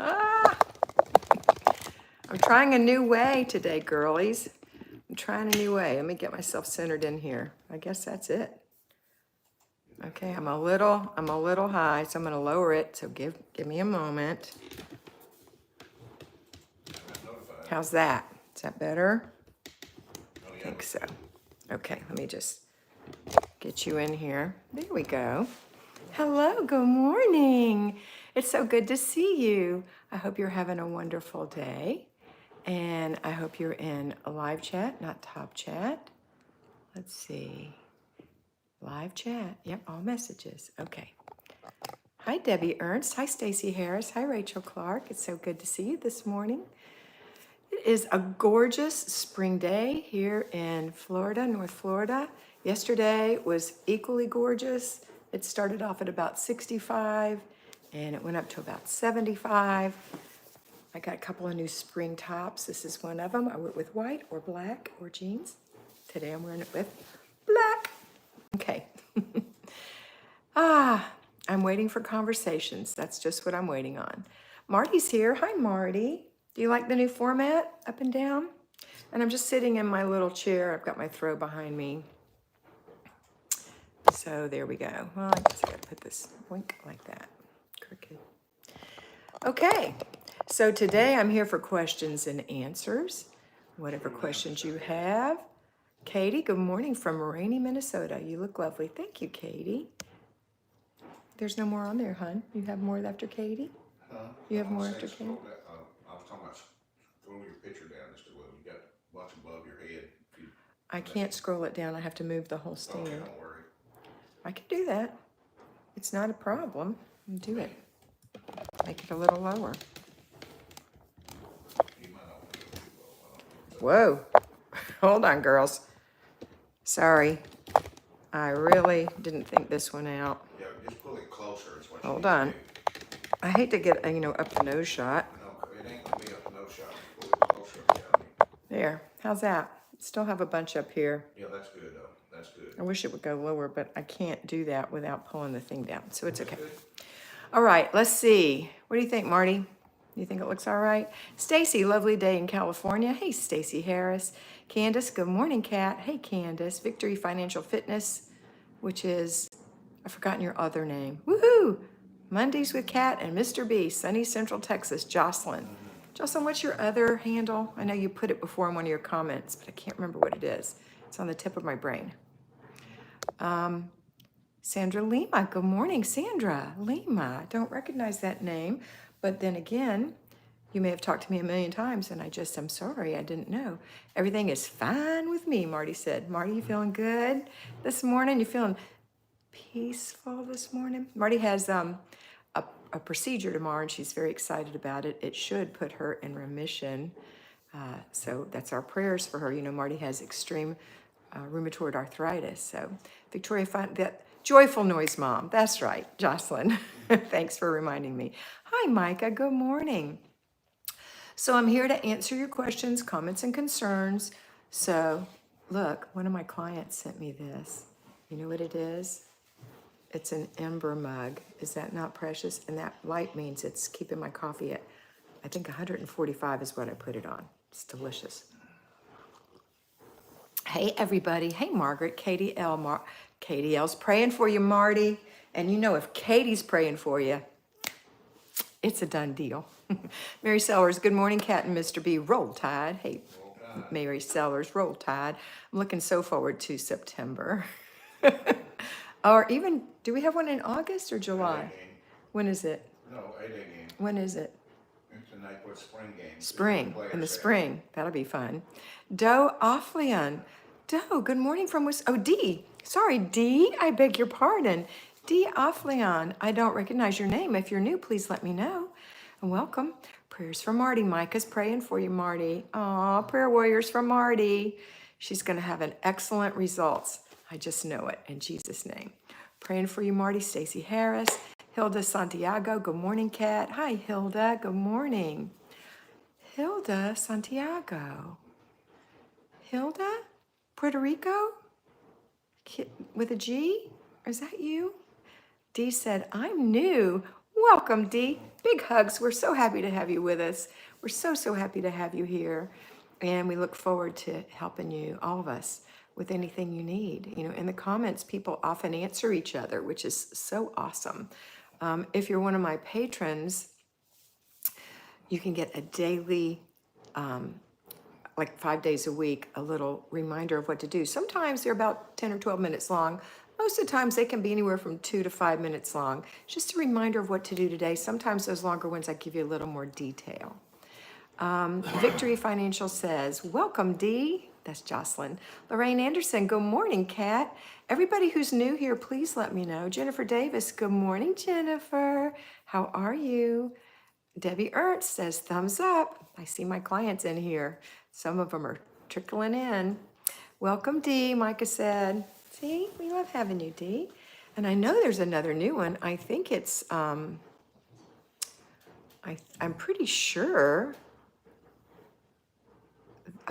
Ah, I'm trying a new way today, girlies. I'm trying a new way. Let me get myself centered in here. I guess that's it. Okay, I'm a little high, so I'm gonna lower it. So give me a moment. How's that? Is that better? I think so. Okay, let me just get you in here. There we go. Hello, good morning. It's so good to see you. I hope you're having a wonderful day. And I hope you're in a live chat, not top chat. Let's see. Live chat. Yep, all messages. Okay. Hi, Debbie Ernst. Hi, Stacy Harris. Hi, Rachel Clark. It's so good to see you this morning. It is a gorgeous spring day here in Florida, North Florida. Yesterday was equally gorgeous. It started off at about 65 and it went up to about 75. I got a couple of new spring tops. This is one of them. I wear it with white or black or jeans. Today I'm wearing it with black. Okay. I'm waiting for conversations. That's just what I'm waiting on. Marty's here. Hi, Marty. Do you like the new format, up and down? And I'm just sitting in my little chair. I've got my throw behind me. So there we go. Well, I guess I gotta put this wink like that. Crooked. Okay, so today I'm here for questions and answers. Whatever questions you have. Katie, good morning from rainy Minnesota. You look lovely. Thank you, Katie. There's no more on there, hon. You have more after Katie? You have more after Katie? I was talking about throwing your picture down just a little. You got much above your head. I can't scroll it down. I have to move the whole stand. Okay, don't worry. I can do that. It's not a problem. Do it. Make it a little lower. You might not want to go too low. Whoa. Hold on, girls. Sorry. I really didn't think this one out. Yeah, just pull it closer. Is what you Hold need on. to do. I hate to get, up the nose shot. No, it ain't gonna be up no shot. Pull it closer. Yeah, There. How's that? Still have a bunch up here. yeah, that's good though. That's good. I wish it would go lower, but I can't do that without pulling the thing down. So it's okay. Good. All right, let's see. What do you think, Marty? You think it looks all right? Stacy, lovely day in California. Hey, Stacy Harris. Candace, good morning, Kat. Hey, Candace. Victory Financial Fitness, which is, I've forgotten your other name. Woohoo! Mondays with Kat and Mr. B, sunny Central Texas. Jocelyn. Jocelyn, what's your other handle? I know you put it before in one of your comments, but I can't remember what it is. It's on the tip of my brain. Sandra Lima. Good morning, Sandra Lima. I don't recognize that name, but then again, you may have talked to me a million times and I'm sorry, I didn't know. Everything is fine with me, Marty said. Marty, you feeling good this morning? You feeling peaceful this morning? Marty has a procedure tomorrow and she's very excited about it. It should put her in remission. So that's our prayers for her. Marty has extreme rheumatoid arthritis. So Victoria, find that joyful noise, Mom. That's right, Jocelyn. Thanks for reminding me. Hi, Micah. Good morning. So I'm here to answer your questions, comments, and concerns. So look, one of my clients sent me this. You know what it is? It's an ember mug. Is that not precious? And that light means it's keeping my coffee at, I think 145 is what I put it on. It's delicious. Hey, everybody. Hey, Margaret. Katie L. Katie L's praying for you, Marty. And if Katie's praying for you, it's a done deal. Mary Sellers, good morning, Kat and Mr. B. Roll Tide. Hey, Mary Sellers, Roll Tide. I'm looking so forward to September. Or even, do we have one in August or July? When is it? No, 8 game. When is it? It's a night for spring game. Spring, in the spring. That'll be fun. Doe Offlian. Doe, good morning from D. Sorry, D. I beg your pardon. D. Offlian. I don't recognize your name. If you're new, please let me know. And welcome. Prayers for Marty. Micah's praying for you, Marty. Aw, prayer warriors for Marty. She's going to have an excellent results. I just know it in Jesus' name. Praying for you, Marty. Stacy Harris. Hilda Santiago. Good morning, Kat. Hi, Hilda. Good morning. Hilda Santiago. Hilda? Puerto Rico? With a G? Is that you? Dee said, I'm new. Welcome, Dee. big hugs. We're so happy to have you with us. We're so happy to have you here. And we look forward to helping you, all of us, with anything you need. You know, in the comments, people often answer each other, which is so awesome. If you're one of my patrons, you can get a daily, like 5 days a week, a little reminder of what to do. Sometimes they're about 10 or 12 minutes long. Most of the times they can be anywhere from 2 to 5 minutes long. Just a reminder of what to do today. Sometimes those longer ones, I give you a little more detail. Victory Financial says, welcome, Dee. That's Jocelyn. Lorraine Anderson, good morning, Kat. Everybody who's new here, please let me know. Jennifer Davis, good morning, Jennifer. How are you? Debbie Ernst says, thumbs up. I see my clients in here. Some of them are trickling in. Welcome, Dee, Micah said. See, we love having you, Dee. And I know there's another new one. I think it's, I'm pretty sure.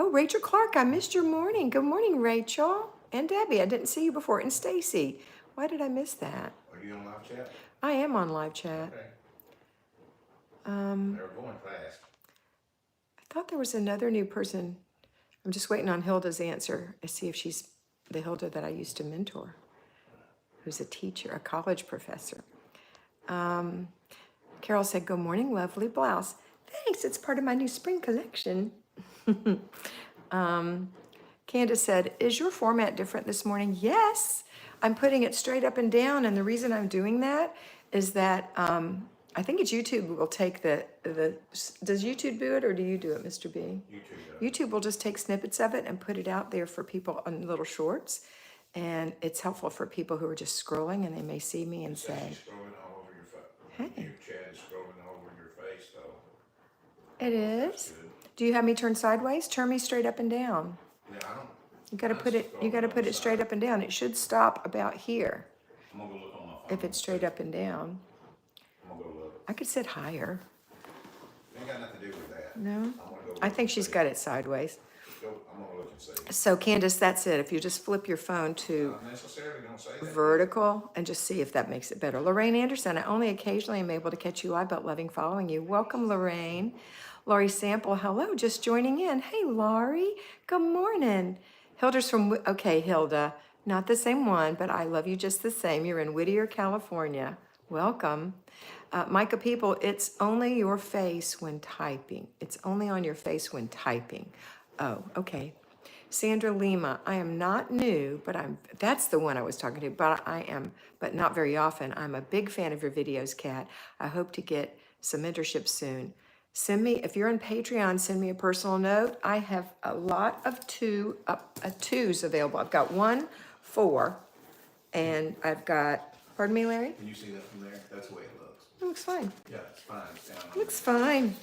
Oh, Rachel Clark, I missed your morning. Good morning, Rachel. And Debbie, I didn't see you before. And Stacy, why did I miss that? Are you on live chat? I am on live chat. Okay. Um, They're going fast. I thought there was another new person. I'm just waiting on Hilda's answer to see if she's the Hilda that I used to mentor, who's a teacher, a college professor. Carol said, good morning, lovely blouse. Thanks, it's part of my new spring collection. Candace said, is your format different this morning? Yes, I'm putting it straight up and down. And the reason I'm doing that is that I think it's YouTube will take does YouTube do it or do you do it, Mr. B? YouTube will just take snippets of it and put it out there for people on little shorts. And it's helpful for people who are just scrolling and they may see me and say, Scrolling all over your face. hey. Your chat is scrolling all over your face, though. It is. Do you have me turn sideways? Turn me straight up and down. Yeah, I don't. You gotta put it straight up and down. It should stop about here I'm gonna go look on my phone. if it's straight up and down. I'm gonna go look. I could sit higher. It ain't got nothing to do with that. No? I'm gonna go I look think and she's see. got it sideways. I'm gonna look and see. So Candace, that's it. If you just flip your phone to Not necessarily gonna say that. vertical and just see if that makes it better. Lorraine Anderson, I only occasionally am able to catch you live, but loving following you. Welcome, Lorraine. Laurie Sample, hello, just joining in. Hey, Laurie, good morning. Hilda's from, okay, Hilda, not the same one, but I love you just the same. You're in Whittier, California. Welcome. Micah People, it's only your face when typing. It's only on your face when typing. Oh, okay. Sandra Lima, I am not new, but that's the one I was talking to, but not very often. I'm a big fan of your videos, Kat. I hope to get some mentorship soon. Send me, if you're on Patreon, send me a personal note. I have a lot of twos available. I've got 1, 4, and I've got, pardon me, Larry? Can you see that from there? That's the way it looks. It looks fine. Yeah, it's fine. It's down on Looks fine.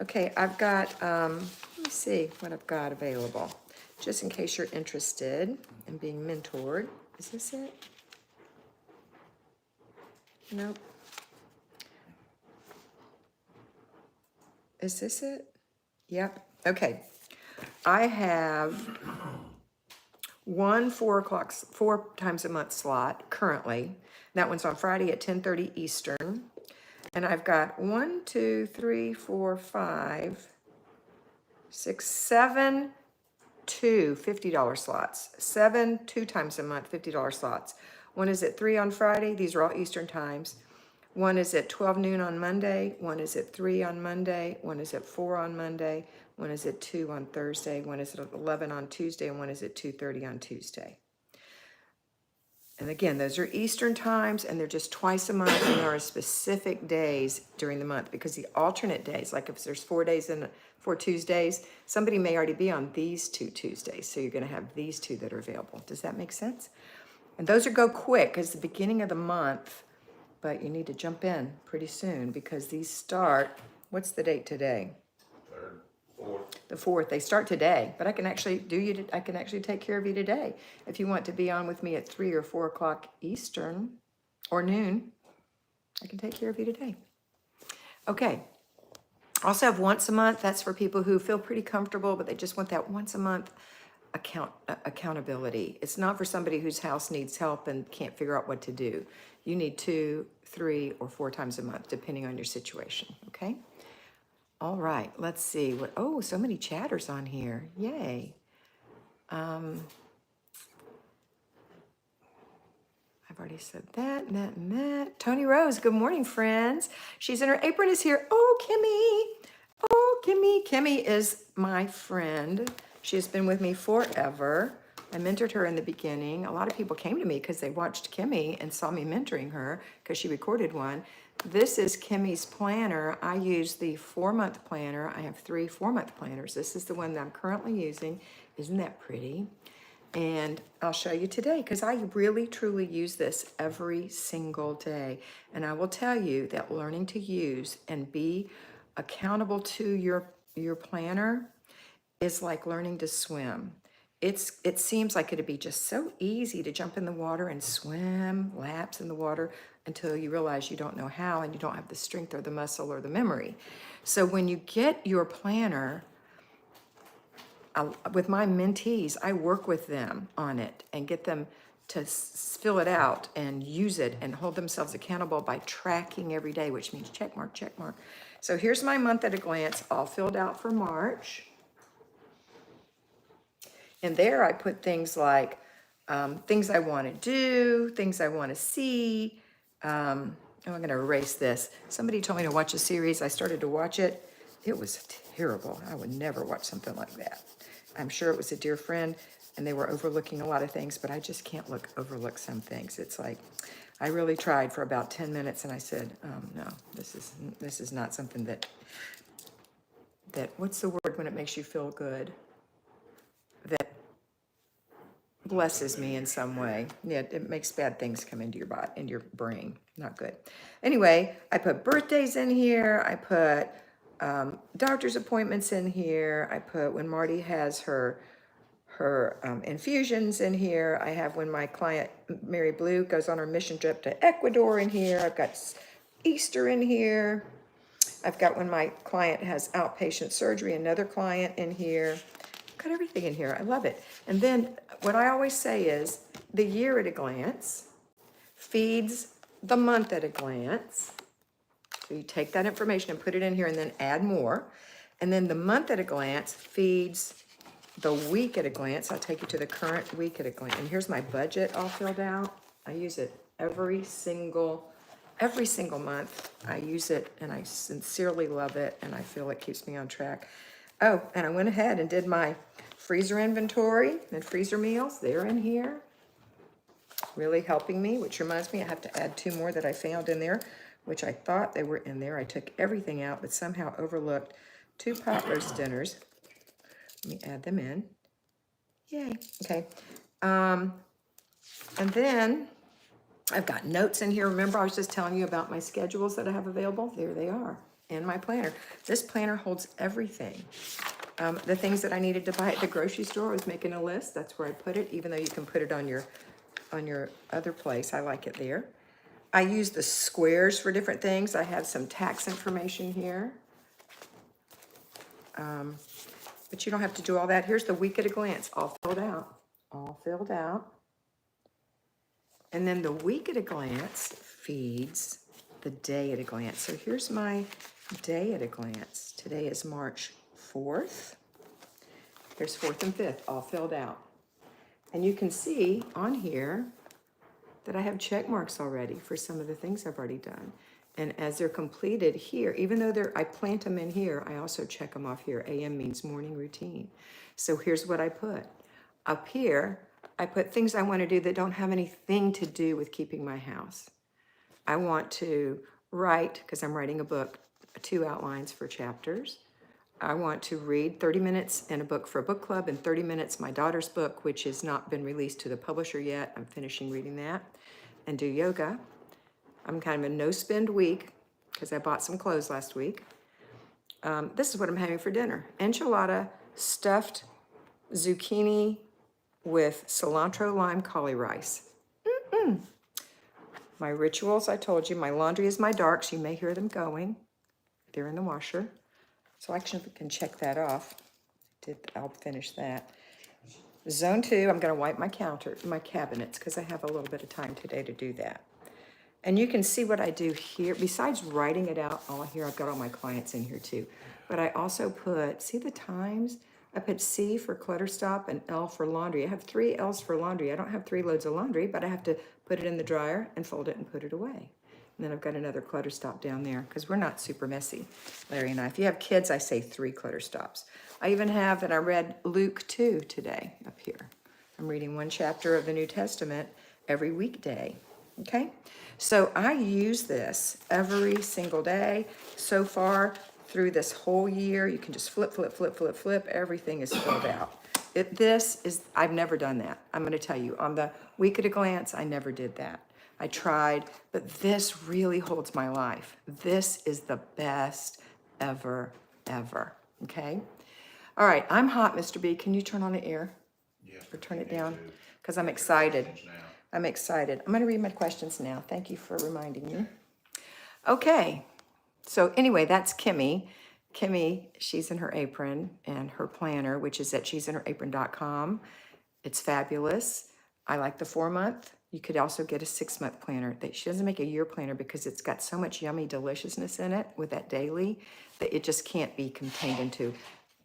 Okay, I've got, let me see what I've got available. Just in case you're interested in being mentored. Is this it? Nope. Is this it? Yep. Okay. I have one 4 times a month slot currently. That one's on Friday at 10:30 Eastern. And I've got 1, 2, 3, 4, 5, 6, 7, two $50 slots. 7, 2 times a month, $50 slots. One is at 3 on Friday. These are all Eastern times. One is at 12 noon on Monday. One is at 3 on Monday. One is at 4 on Monday. One is at 2 on Thursday. One is at 11 on Tuesday. And one is at 2:30 on Tuesday. And again, those are Eastern times, and they're just twice a month, and there are specific days during the month, because the alternate days, like if there's 4 days and 4 Tuesdays, somebody may already be on these 2 Tuesdays, so you're gonna have these 2 that are available. Does that make sense? And those are go quick, because the beginning of the month, but you need to jump in pretty soon, because these start, what's the date today? 3rd, 4th. The 4th, they start today, but I can actually take care of you today. If you want to be on with me at 3 or 4 o'clock Eastern or noon, I can take care of you today. Okay. Also have once a month. That's for people who feel pretty comfortable, but they just want that once a month accountability. It's not for somebody whose house needs help and can't figure out what to do. You need 2, 3 or 4 times a month, depending on your situation, okay? All right, let's see. Oh, so many chatters on here. Yay. I've already said that, and that, and that. Tony Rose, good morning, friends. She's in her apron, is here. Oh, Kimmy. Oh, Kimmy. Kimmy is my friend. She has been with me forever. I mentored her in the beginning. A lot of people came to me because they watched Kimmy and saw me mentoring her because she recorded one. This is Kimmy's planner. I use the 4-month planner. I have 3 4-month planners. This is the one that I'm currently using. Isn't that pretty? And I'll show you today because I really truly use this every single day. And I will tell you that learning to use and be accountable to your planner is like learning to swim. It seems like it'd be just so easy to jump in the water and swim laps in the water until you realize you don't know how and you don't have the strength or the muscle or the memory. So when you get your planner, with my mentees, I work with them on it and get them to fill it out and use it and hold themselves accountable by tracking every day, which means check mark, check mark. So here's my month at a glance, all filled out for March. And there I put things like things I want to do, things I want to see. I'm going to erase this. Somebody told me to watch a series. I started to watch it. It was terrible. I would never watch something like that. I'm sure it was a dear friend and they were overlooking a lot of things, but I just can't overlook some things. It's like, I really tried for about 10 minutes and I said, no, this is not something that, what's the word when it makes you feel good? That blesses me in some way. Yeah, it makes bad things come into your body, in your brain. Not good. Anyway, I put birthdays in here. I put doctor's appointments in here. I put when Marty has her infusions in here. I have when my client Mary Blue goes on her mission trip to Ecuador in here. I've got Easter in here. I've got when my client has outpatient surgery, another client in here. I've got everything in here. I love it. And then what I always say is the year at a glance feeds the month at a glance. So you take that information and put it in here and then add more. And then the month at a glance feeds the week at a glance. I'll take you to the current week at a glance. And here's my budget all filled out. I use it every single month. I use it and I sincerely love it and I feel it keeps me on track. Oh, and I went ahead and did my freezer inventory and freezer meals. They're in here, really helping me, which reminds me I have to add 2 more that I found in there, which I thought they were in there. I took everything out, but somehow overlooked 2 pot roast dinners. Let me add them in. Yay. Okay. And then I've got notes in here. Remember, I was just telling you about my schedules that I have available. There they are in my planner. This planner holds everything. The things that I needed to buy at the grocery store, I was making a list. That's where I put it, even though you can put it on your other place. I like it there. I use the squares for different things. I have some tax information here. But you don't have to do all that. Here's the week at a glance, all filled out. All filled out. And then the week at a glance feeds the day at a glance. So here's my day at a glance. Today is March 4th. There's 4th and 5th, all filled out. And you can see on here that I have check marks already for some of the things I've already done. And as they're completed here, even though I plant them in here, I also check them off here. AM means morning routine. So here's what I put. Up here, I put things I want to do that don't have anything to do with keeping my house. I want to write, because I'm writing a book, 2 outlines for chapters. I want to read 30 minutes in a book for a book club and 30 minutes my daughter's book, which has not been released to the publisher yet. I'm finishing reading that. And do yoga. I'm kind of a no-spend week because I bought some clothes last week. This is what I'm having for dinner. Enchilada stuffed zucchini with cilantro lime cauli rice. My rituals, I told you, my laundry is my darks. You may hear them going. They're in the washer. So I can check that off. I'll finish that. Zone 2, I'm going to wipe my cabinets because I have a little bit of time today to do that. And you can see what I do here. Besides writing it out all here, I've got all my clients in here too. But I also put, see the times? I put C for clutter stop and L for laundry. I have 3 L's for laundry. I don't have 3 loads of laundry, but I have to put it in the dryer and fold it and put it away. And then I've got another clutter stop down there because we're not super messy, Larry and I. If you have kids, I say 3 clutter stops. I even have, and I read Luke 2 today up here. I'm reading 1 chapter of the New Testament every weekday, okay? So I use this every single day. So far through this whole year, you can just flip, flip, flip, flip, flip. Everything is filled out. I've never done that. I'm gonna tell you, on the week at a glance, I never did that. I tried, but this really holds my life. This is the best ever, okay? All right, I'm hot, Mr. B. Can you turn on the air? Yes. Or turn it down? Because I'm excited. I'm excited. I'm going to read my questions now. Thank you for reminding me. Okay. So anyway, that's Kimmy. Kimmy, she's in her apron and her planner, which is at she'sinherapron.com. It's fabulous. I like the 4-month. You could also get a 6-month planner. She doesn't make a year planner because it's got so much yummy deliciousness in it with that daily that it just can't be contained into.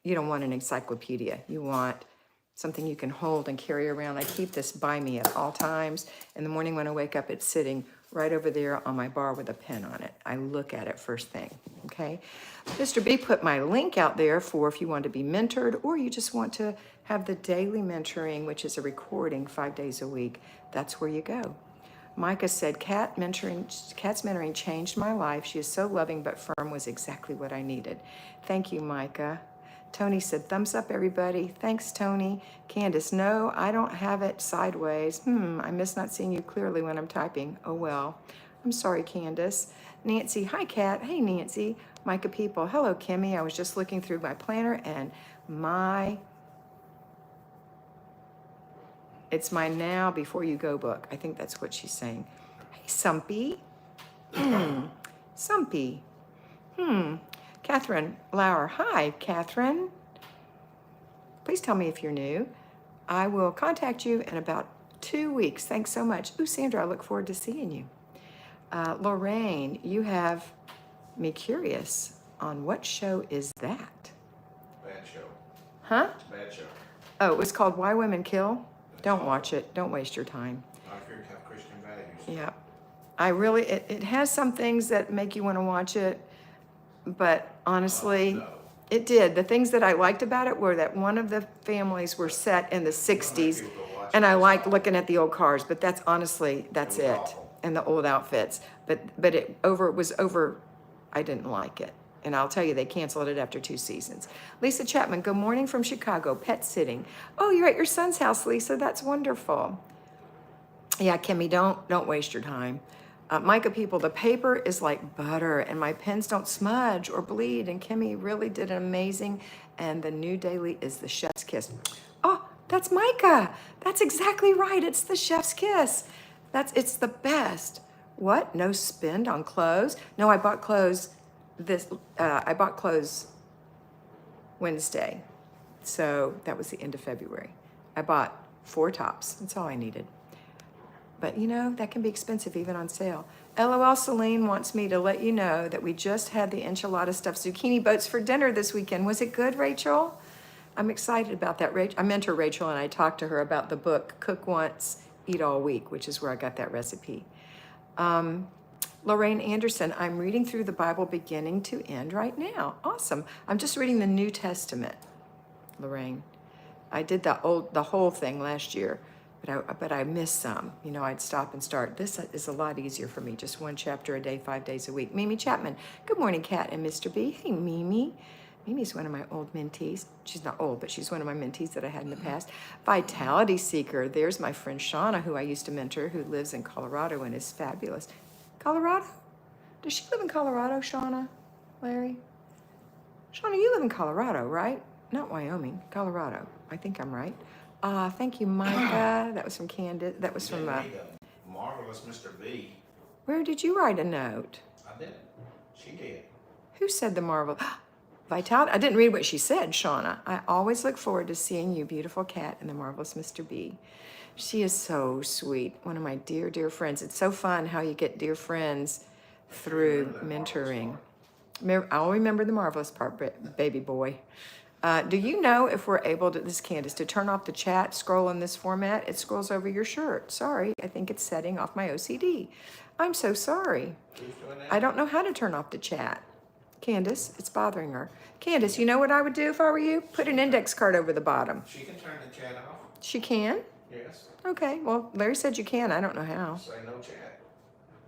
You don't want an encyclopedia. You want something you can hold and carry around. I keep this by me at all times. In the morning when I wake up, it's sitting right over there on my bar with a pen on it. I look at it first thing, okay? Mr. B put my link out there for if you want to be mentored or you just want to have the daily mentoring, which is a recording 5 days a week. That's where you go. Micah said, Kat's mentoring changed my life. She is so loving but firm, was exactly what I needed. Thank you, Micah. Tony said, thumbs up, everybody. Thanks, Tony. Candace, no, I don't have it sideways. I miss not seeing you clearly when I'm typing. Oh, well. I'm sorry, Candace. Nancy, hi, Kat. Hey, Nancy. Micah people, hello, Kimmy. I was just looking through my planner and it's my now before you go book. I think that's what she's saying. Hey, Sumpy. Sumpy. Catherine Lauer. Hi, Catherine. Please tell me if you're new. I will contact you in about 2 weeks. Thanks so much. Ooh, Sandra, I look forward to seeing you. Lorraine, you have me curious on what show is that? Bad show. Huh? It's a bad show. Oh, it was called Why Women Kill? Don't watch it. Don't waste your time. Not if you have Christian values. Yeah. It has some things that make you want to watch it, but honestly, No. it did. The things that I liked about it were that one of the families were set in the 60s, and I liked looking at the old cars, but that's honestly, that's it. Awful. And the old outfits. But it was over, I didn't like it. And I'll tell you, they canceled it after 2 seasons. Lisa Chapman, good morning from Chicago, pet sitting. Oh, you're at your son's house, Lisa. That's wonderful. Yeah, Kimmy, don't waste your time. Micah people, the paper is like butter and my pens don't smudge or bleed. And Kimmy really did an amazing. And the new daily is the chef's kiss. Oh, that's Micah. That's exactly right. It's the chef's kiss. It's the best. What? No spend on clothes? No, I bought clothes Wednesday. So that was the end of February. I bought 4 tops. That's all I needed. But you know, that can be expensive even on sale. LOL Celine wants me to let you know that we just had the enchilada stuffed zucchini boats for dinner this weekend. Was it good, Rachel? I'm excited about that. I mentor Rachel and I talked to her about the book, Cook Once, Eat All Week, which is where I got that recipe. Lorraine Anderson, I'm reading through the Bible beginning to end right now. Awesome. I'm just reading the New Testament, Lorraine. I did the whole thing last year. But I missed some. You know, I'd stop and start. This is a lot easier for me. Just 1 chapter a day, 5 days a week. Mimi Chapman. Good morning, Kat and Mr. B. Hey, Mimi. Mimi's one of my old mentees. She's not old, but she's one of my mentees that I had in the past. Vitality Seeker. There's my friend Shauna, who I used to mentor, who lives in Colorado and is fabulous. Colorado? Does she live in Colorado, Shauna? Larry? Shauna, you live in Colorado, right? Not Wyoming. Colorado. I think I'm right. Thank you, Micah. That was from Candace. That was from, Marvelous Mr. B. where did you write a note? I did. She did. Who said the marvel? Vitality. I didn't read what she said, Shauna. I always look forward to seeing you, beautiful cat, and the marvelous Mr. B. She is so sweet. One of my dear, dear friends. It's so fun how you get dear friends through mentoring. I'll remember the marvelous part, baby boy. Do you know if we're able to, this is Candace, to turn off the chat scroll in this format? It scrolls over your shirt. Sorry, I think it's setting off my OCD. I'm so sorry. Who's doing I that? don't know how to turn off the chat. Candace, it's bothering her. Candace, you know what I would do if I were you? Put an index card over the bottom. She can turn the chat off. She can? Yes. Okay, well, Larry said you can. I don't know how. Say no chat.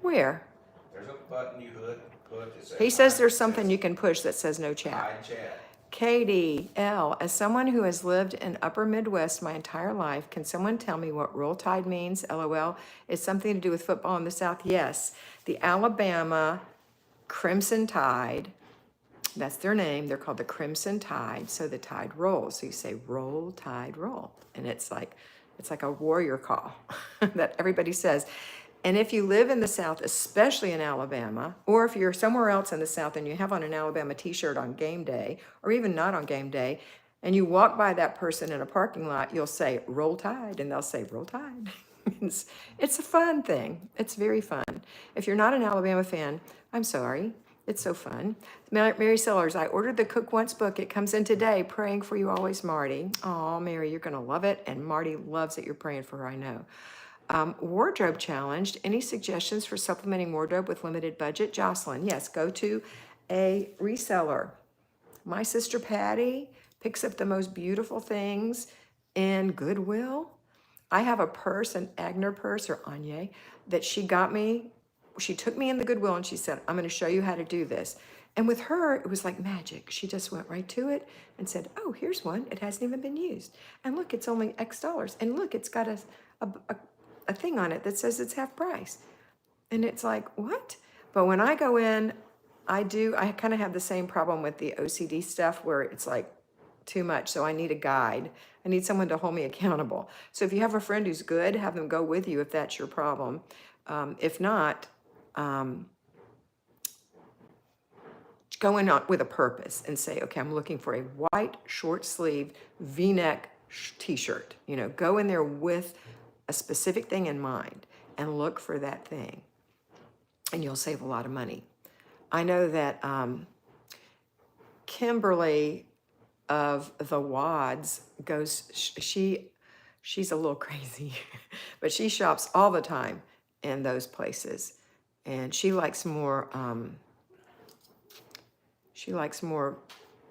Where? There's a button you put that says. He says hide. there's It something says you can push that says no chat. hide chat. Katie L., as someone who has lived in upper Midwest my entire life, can someone tell me what Roll Tide means? LOL. It's something to do with football in the South. Yes, the Alabama Crimson Tide, that's their name. They're called the Crimson Tide. So the tide rolls. So you say roll, tide, roll. And it's like a warrior call that everybody says. And if you live in the South, especially in Alabama, or if you're somewhere else in the South and you have on an Alabama t-shirt on game day, or even not on game day, and you walk by that person in a parking lot, you'll say, roll tide, and they'll say, roll tide. It's a fun thing. It's very fun. If you're not an Alabama fan, I'm sorry. It's so fun. Mary Sellers, I ordered the Cook Once book. It comes in today. Praying for you always, Marty. Oh, Mary, you're going to love it. And Marty loves that you're praying for her, I know. Wardrobe challenged. Any suggestions for supplementing wardrobe with limited budget? Jocelyn, yes, go to a reseller. My sister Patty picks up the most beautiful things in Goodwill. I have a purse, an Agner purse or Anye, that she got me. She took me in the Goodwill and she said, I'm going to show you how to do this. And with her, it was like magic. She just went right to it and said, oh, here's one. It hasn't even been used. And look, it's only X dollars. And look, it's got a thing on it that says it's half price. And it's like, what? But when I go in, I kind of have the same problem with the OCD stuff where it's like too much. So I need a guide. I need someone to hold me accountable. So if you have a friend who's good, have them go with you if that's your problem. If not, go in with a purpose and say, okay, I'm looking for a white short sleeve V-neck t-shirt. Go in there with a specific thing in mind and look for that thing. And you'll save a lot of money. I know that Kimberly of the Wads goes, she's a little crazy, but she shops all the time in those places. And she likes more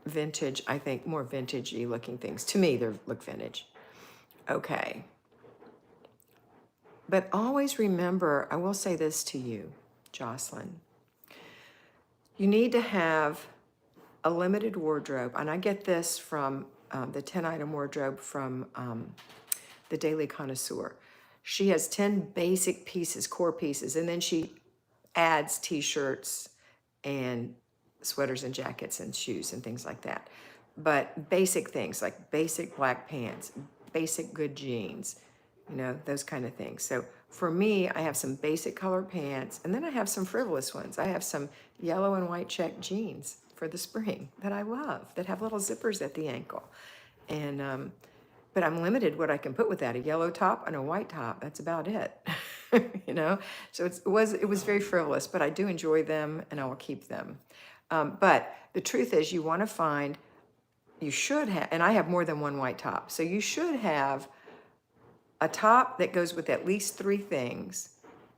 vintage, I think, more vintagey looking things. To me, they look vintage. Okay. But always remember, I will say this to you, Jocelyn. You need to have a limited wardrobe. And I get this from the 10-item wardrobe from the Daily Connoisseur. She has 10 basic pieces, core pieces, and then she adds t-shirts and sweaters and jackets and shoes and things like that. But basic things like basic black pants, basic good jeans, those kind of things. So for me, I have some basic colored pants, and then I have some frivolous ones. I have some yellow and white check jeans for the spring that I love, that have little zippers at the ankle. And but I'm limited what I can put with that, a yellow top and a white top. That's about it, So it was very frivolous, but I do enjoy them and I will keep them. But the truth is you should have, and I have more than one white top. So you should have a top that goes with at least 3 things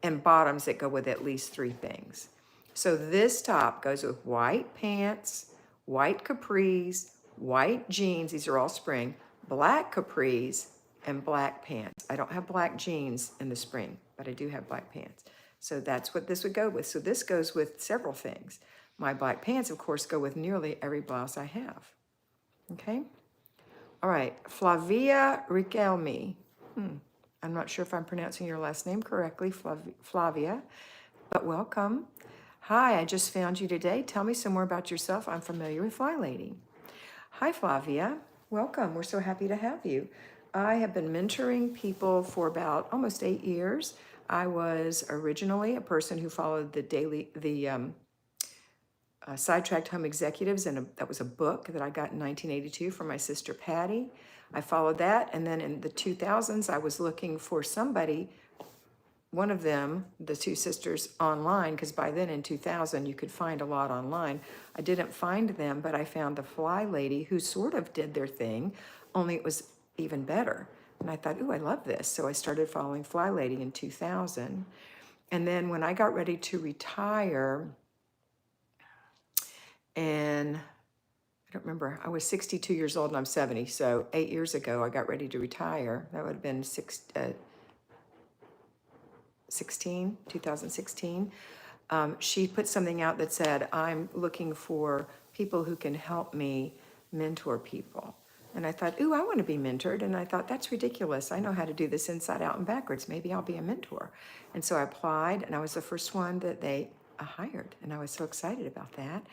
and bottoms that go with at least 3 things. So this top goes with white pants, white capris, white jeans. These are all spring. Black capris, and black pants. I don't have black jeans in the spring, but I do have black pants. So that's what this would go with. So this goes with several things. My black pants, of course, go with nearly every blouse I have. Okay? All right, Flavia Riquelme. I'm not sure if I'm pronouncing your last name correctly, Flavia, but welcome. Hi, I just found you today. Tell me some more about yourself. I'm familiar with Flylady. Hi, Flavia. Welcome. We're so happy to have you. I have been mentoring people for about almost 8 years. I was originally a person who followed the Sidetracked Home Executives, and that was a book that I got in 1982 from my sister Patty. I followed that, and then in the 2000s, I was looking for somebody, one of them, the two sisters, online, because by then in 2000, you could find a lot online. I didn't find them, but I found the Flylady, who sort of did their thing, only it was even better. And I thought, ooh, I love this. So I started following Flylady in 2000. And then when I got ready to retire, and I don't remember, I was 62 years old and I'm 70. So 8 years ago, I got ready to retire. That would have been 2016. She put something out that said, I'm looking for people who can help me mentor people. And I thought, ooh, I want to be mentored. And I thought, that's ridiculous. I know how to do this inside out and backwards. Maybe I'll be a mentor. And so I applied, and I was the first one that they hired. And I was so excited about that.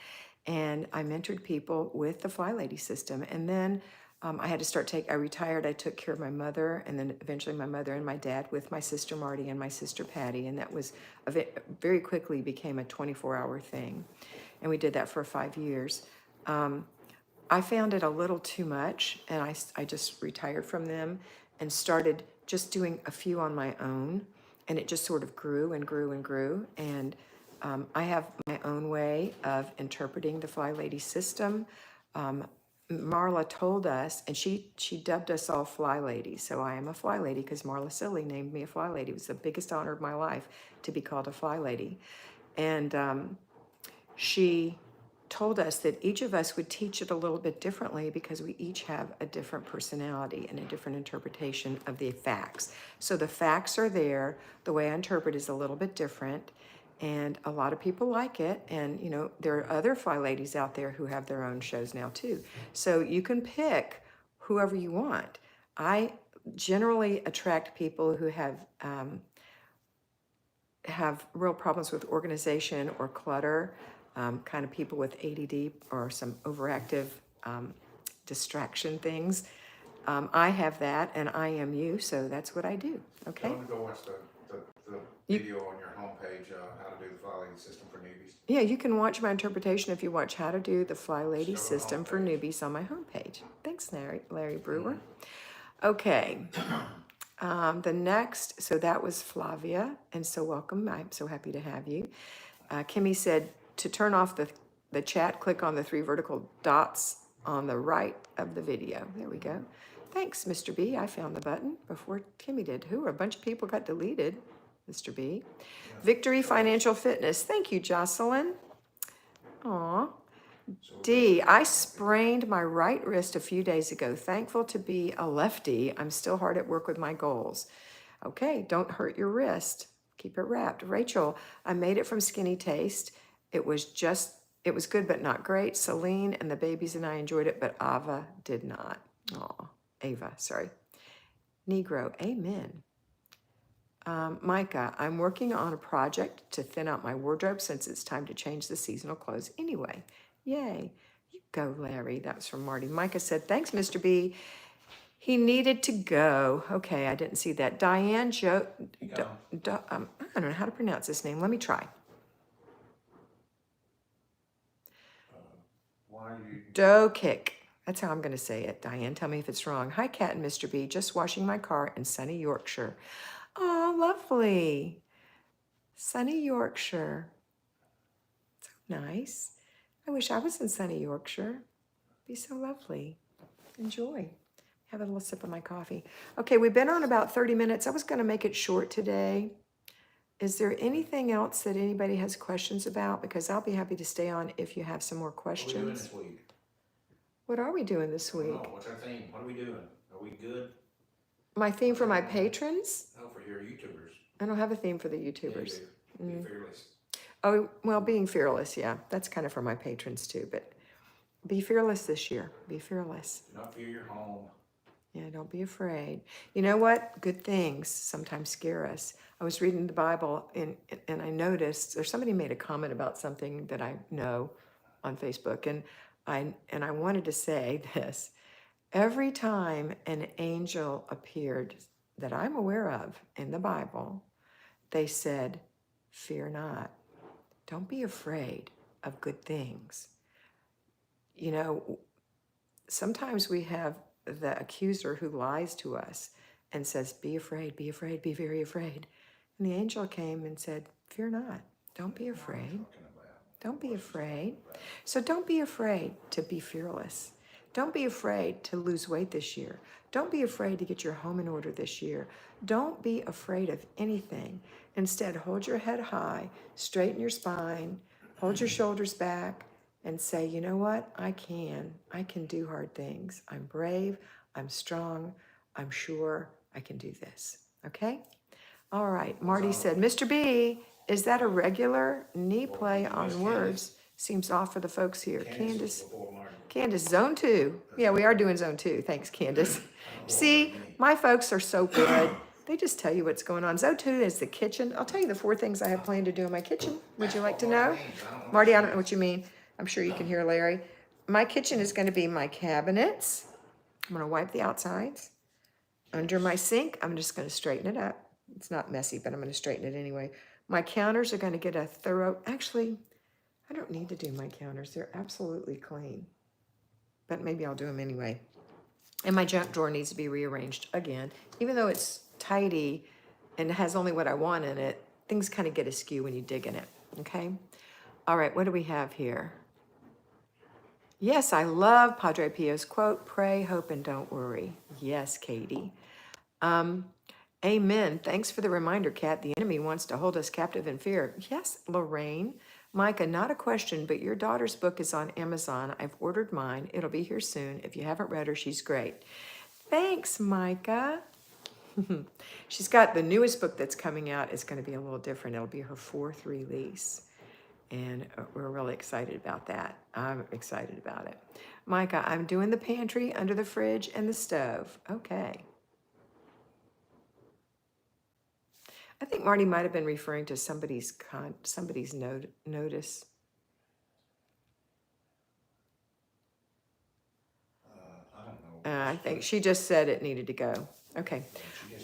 And I mentored people with the Flylady system. And then I had to I retired, I took care of my mother, and then eventually my mother and my dad with my sister Marty and my sister Patty. And that was very quickly became a 24-hour thing. And we did that for 5 years. I found it a little too much, and I just retired from them and started just doing a few on my own. And it just sort of grew and grew and grew. And I have my own way of interpreting the Flylady system. Marla told us, and she dubbed us all Fly Ladies. So I am a Fly Lady because Marla Silly named me a Fly Lady. It was the biggest honor of my life to be called a Fly Lady. And she told us that each of us would teach it a little bit differently because we each have a different personality and a different interpretation of the facts. So the facts are there. The way I interpret is a little bit different. And a lot of people like it. And, you know, there are other Fly Ladies out there who have their own shows now too. So you can pick whoever you want. I generally attract people who have real problems with organization or clutter, kind of people with ADD or some overactive distraction things. I have that, and I am you, so that's what I do, okay? Tell them to go watch the video on your homepage, how to do the Flylady system for newbies. Yeah, you can watch my interpretation if you watch How to Do the Flylady Just go to the System for homepage. Newbies on my homepage. Thanks, Larry Brewer. Okay. The next, so that was Flavia, and so welcome. I'm so happy to have you. Kimmy said to turn off the chat, click on the 3 vertical dots on the right of the video. There we go. Thanks, Mr. B. I found the button before Kimmy did. A bunch of people got deleted, Mr. B. Victory Financial Fitness. Thank you, Jocelyn. Aw. D, I sprained my right wrist a few days ago. Thankful to be a lefty. I'm still hard at work with my goals. Okay, don't hurt your wrist. Keep it wrapped. Rachel, I made it from Skinny Taste. It was good, but not great. Celine and the babies and I enjoyed it, but did not. Oh, Ava, sorry. Negro, amen. Micah, I'm working on a project to thin out my wardrobe since it's time to change the seasonal clothes anyway. Yay. You go, Larry. That was from Marty. Micah said, thanks, Mr. B. He needed to go. Okay, I didn't see that. Diane Joe. I don't know how to pronounce this name. Let me try. Doe Kick. That's how I'm going to say it. Diane, tell me if it's wrong. Hi, Kat and Mr. B. Just washing my car in sunny Yorkshire. Oh, lovely. Sunny Yorkshire. So nice. I wish I was in sunny Yorkshire. It'd be so lovely. Enjoy. Have a little sip of my coffee. Okay, we've been on about 30 minutes. I was going to make it short today. Is there anything else that anybody has questions about? Because I'll be happy to stay on if you have some more questions. What are we doing What are we doing this this week? I don't week? know. What's our theme? What are we doing? Are we good? My theme for my patrons? No, for your YouTubers. I don't have a theme for the Yeah, YouTubers. you do. Be fearless. Oh, well, being fearless, yeah. That's kind of for my patrons too, but be fearless this year. Be fearless. Do not fear your home. Yeah, don't be afraid. You know what? Good things sometimes scare us. I was reading the Bible and I noticed, or somebody made a comment about something that I know on Facebook, and I wanted to say this. Every time an angel appeared that I'm aware of in the Bible, they said, fear not. Don't be afraid of good things. You know, sometimes we have the accuser who lies to us and says, be afraid, be afraid, be very afraid. And the angel came and said, fear not, don't be afraid. Don't be afraid. So don't be afraid to be fearless. Don't be afraid to lose weight this year. Don't be afraid to get your home in order this year. Don't be afraid of anything. Instead, hold your head high, straighten your spine, hold your shoulders back, and say, you know what? I can do hard things. I'm brave, I'm strong, I'm sure I can do this. Okay? All right, Marty said, Mr. B, is that a regular knee play on words? Seems off for the folks here. Candace, zone 2. Yeah, we are doing zone 2. Thanks, Candace. See, my folks are so good. They just tell you what's going on. Zone 2 is the kitchen. I'll tell you the 4 things I have planned to do in my kitchen. Would you like to know? Marty, I don't know what you mean. I'm sure you can hear Larry. My kitchen is going to be my cabinets. I'm going to wipe the outsides. Under my sink, I'm just going to straighten it up. It's not messy, but I'm going to straighten it anyway. My counters are going to get a thorough, actually, I don't need to do my counters. They're absolutely clean, but maybe I'll do them anyway. And my junk drawer needs to be rearranged again. Even though it's tidy and has only what I want in it, things kind of get askew when you dig in it, okay? All right, what do we have here? Yes, I love Padre Pio's quote, pray, hope, and don't worry. Yes, Katie. Amen. Thanks for the reminder, Kat. The enemy wants to hold us captive in fear. Yes, Lorraine. Micah, not a question, but your daughter's book is on Amazon. I've ordered mine. It'll be here soon. If you haven't read her, she's great. Thanks, Micah. She's got the newest book that's coming out. It's going to be a little different. It'll be her 4th release. And we're really excited about that. I'm excited about it. Micah, I'm doing the pantry, under the fridge, and the stove. Okay. I think Marty might have been referring to somebody's notice. I don't know. I think she just said it needed to go. Okay.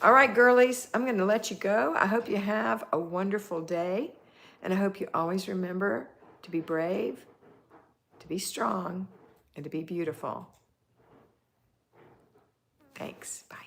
All right, girlies, I'm going to let you go. I hope you have a wonderful day. And I hope you always remember to be brave, to be strong, and to be beautiful. Thanks. Bye.